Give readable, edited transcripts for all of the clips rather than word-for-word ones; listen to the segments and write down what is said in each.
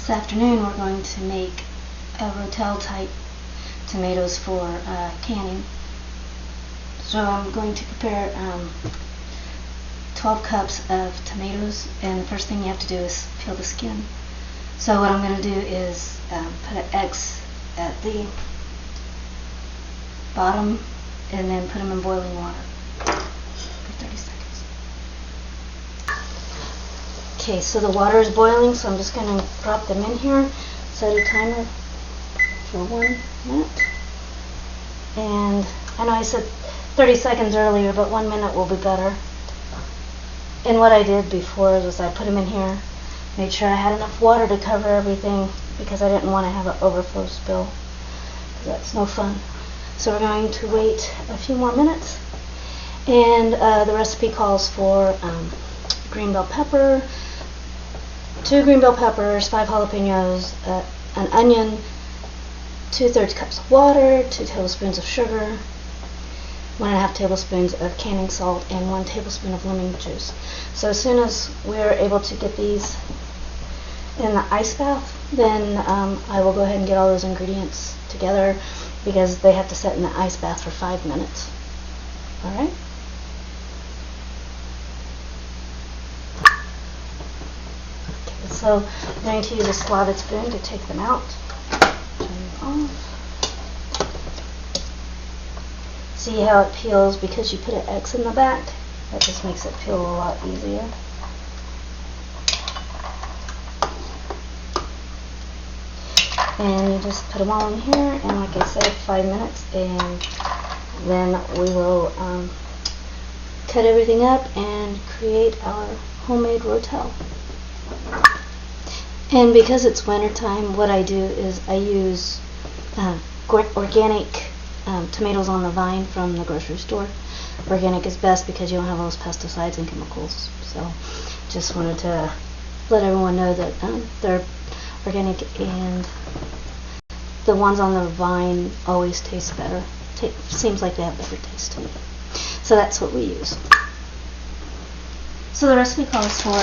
This afternoon we're going to make a Rotel type tomatoes for canning. So I'm going to prepare 12 cups of tomatoes, and the first thing you have to do is peel the skin. So what I'm going to do is put an X at the bottom and then put them in boiling water for 30 seconds. Okay, so the water is boiling, so I'm just going to drop them in here, set a timer for 1 minute. And I know I said 30 seconds earlier, but 1 minute will be better. And what I did before was I put them in here, made sure I had enough water to cover everything because I didn't want to have an overflow spill, because that's no fun. So we're going to wait a few more minutes. And the recipe calls for green bell pepper, 2 green bell peppers, 5 jalapenos, an onion, 2/3 cups of water, 2 tablespoons of sugar, 1.5 tablespoons of canning salt, and 1 tablespoon of lemon juice. So as soon as we're able to get these in the ice bath, then I will go ahead and get all those ingredients together, because they have to set in the ice bath for 5 minutes. All right? Okay, so I'm going to use a slotted spoon to take them out. Turn them off. See how it peels because you put an X in the back? That just makes it peel a lot easier. And you just put them all in here, and like I said, 5 minutes, and then we will cut everything up and create our homemade Rotel. And because it's winter time, what I do is I use organic tomatoes on the vine from the grocery store. Organic is best because you don't have all those pesticides and chemicals. So just wanted to let everyone know that they're organic, and the ones on the vine always taste better. Seems like they have better taste to me. So that's what we use. So the recipe calls for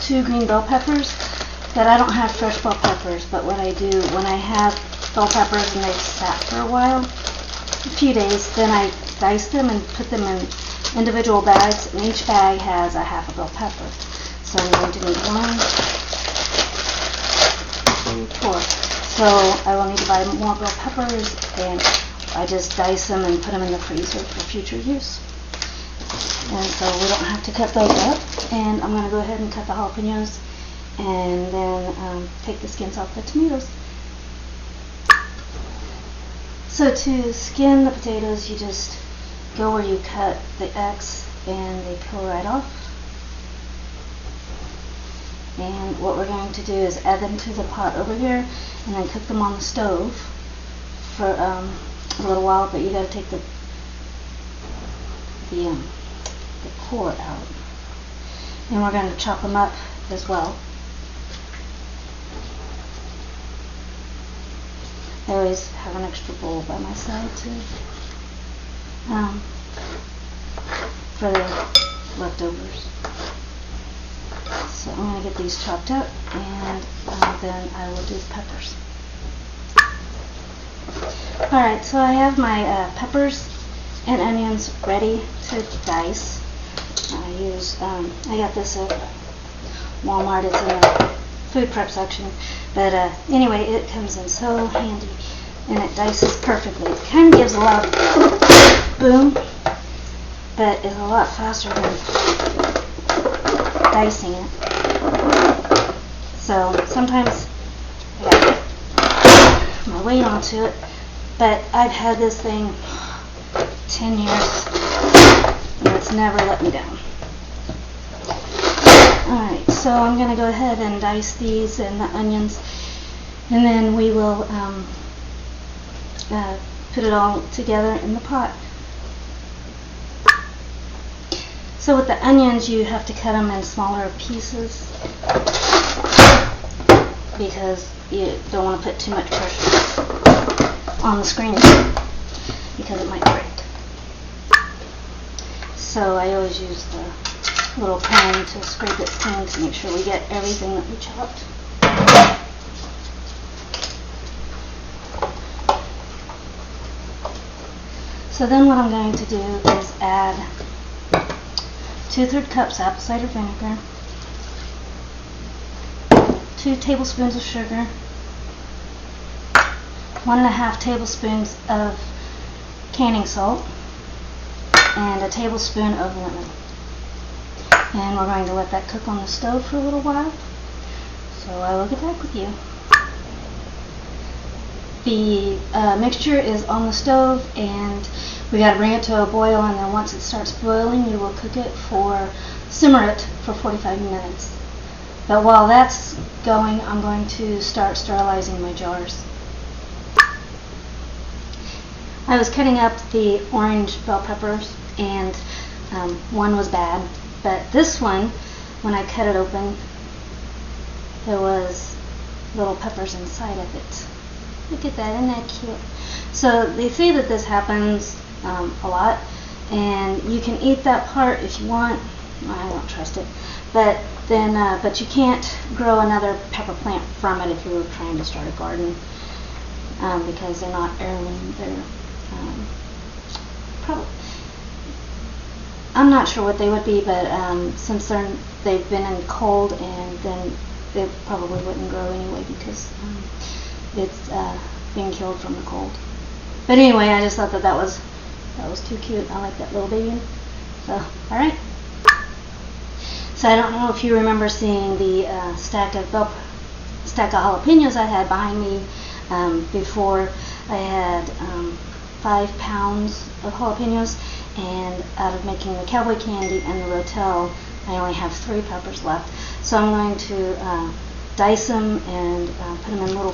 2 green bell peppers, but I don't have fresh bell peppers. But what I do when I have bell peppers and they've sat for a while, a few days, then I dice them and put them in individual bags, and each bag has a half a bell pepper. So I'm going to need 1, 2, 4. So I will need to buy more bell peppers, and I just dice them and put them in the freezer for future use. And so we don't have to cut those up. And I'm going to go ahead and cut the jalapenos, and then take the skins off the tomatoes. So to skin the potatoes, you just go where you cut the X, and they peel right off. And what we're going to do is add them to the pot over here, and then cook them on the stove for a little while. But you got to take the core out, and we're going to chop them up as well. I always have an extra bowl by my side too, for the leftovers. So I'm going to get these chopped up, and then I will do the peppers. Alright, so I have my peppers and onions ready to dice. I got this at Walmart. It's in the food prep section. But anyway, it comes in so handy, and it dices perfectly. It kind of gives a lot of boom, but it's a lot faster than dicing it. So sometimes I gotta put my weight onto it, but I've had this thing 10 years, and it's never let me down. Alright, so I'm going to go ahead and dice these and the onions, and then we will put it all together in the pot. So with the onions, you have to cut them in smaller pieces because you don't want to put too much pressure on the screen because it might break. So I always use the little pen to scrape its clean to make sure we get everything that we chopped. So then what I'm going to do is add 2/3 cups apple cider vinegar, 2 tablespoons of sugar, 1.5 tablespoons of canning salt, and a tablespoon of lemon. And we're going to let that cook on the stove for a little while. So I will get back with you. The mixture is on the stove, and we got to bring it to a boil, and then once it starts boiling, you will simmer it for 45 minutes. But while that's going, I'm going to start sterilizing my jars. I was cutting up the orange bell peppers, and one was bad, but this one, when I cut it open, there was little peppers inside of it. Look at that, isn't that cute? So they say that this happens a lot, and you can eat that part if you want. I don't trust it, but you can't grow another pepper plant from it if you were trying to start a garden, because they're not heirloom. They're probably, I'm not sure what they would be, but since they've been in cold, and then they probably wouldn't grow anyway because it's being killed from the cold. But anyway, I just thought that was too cute. I like that little baby. So, all right. So I don't know if you remember seeing the stack of jalapenos I had behind me before. I had 5 pounds of jalapenos, and out of making the cowboy candy and the Rotel, I only have 3 peppers left. So I'm going to dice them and put them in little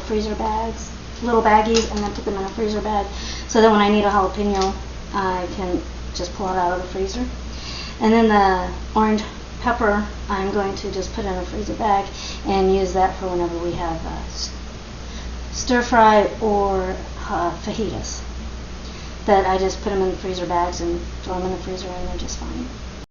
baggies, and then put them in a freezer bag, so that when I need a jalapeno, I can just pull it out of the freezer. And then the orange pepper, I'm going to just put in a freezer bag and use that for whenever we have stir fry or fajitas. That I just put them in the freezer bags and throw them in the freezer, and they're just fine.